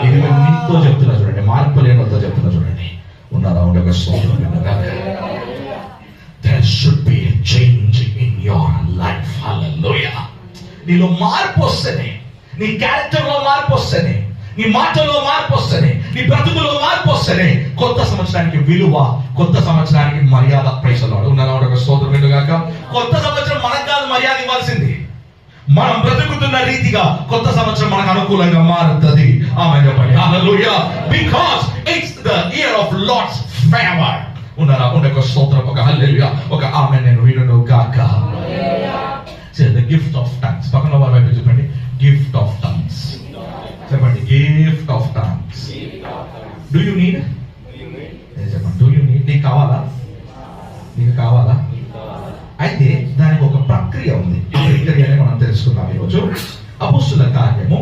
ఇది మీతో చెప్తున్నా చూడండి, మార్పు లేనితో చెప్తున్నా చూడండి. ఉన్నారా? ఒక స్తోత్రం. There should be a change in your life. Hallelujah. నీలో మార్పు వస్తేనే, నీ క్యారెక్టర్లో మార్పు వస్తేనే, నీ మాటల్లో మార్పు వస్తేనే, నీ బ్రతుకులో మార్పు వస్తేనే కొత్త సంవత్సరానికి విలువ, కొత్త సంవత్సరానికి మర్యాద. ప్రైసలాడు. ఉన్నారా? ఒక స్తోత్రం వినుగాక. కొత్త సంవత్సరం మనకు కాదు మర్యాద ఇవ్వాల్సింది, మనం బ్రతుకుతున్న రీతిగా కొత్త సంవత్సరం మనకు అనుకూలంగా మారుతుంది. ఆమె చెప్పండి hallelujah. Because it's the year of Lord's favour. ఉన్నారా? ఒక స్తోత్రం, ఒక హల్లెలూయా, ఒక ఆమె నేను వినును గాక. The gift of tongues. పక్కన వారి వైపు చెప్పండి, గిఫ్ట్ ఆఫ్ టంగ్స్. చెప్పండి, gift of tongues. Do you need? చెప్పండి, డూ యూ నీడ్? నీకు కావాలా? నీకు కావాలా? అయితే దానికి ఒక ప్రక్రియ ఉంది. ఆ ప్రక్రియనే మనం తెలుసుకుందాం ఈరోజు. అపోస్తుల కార్యము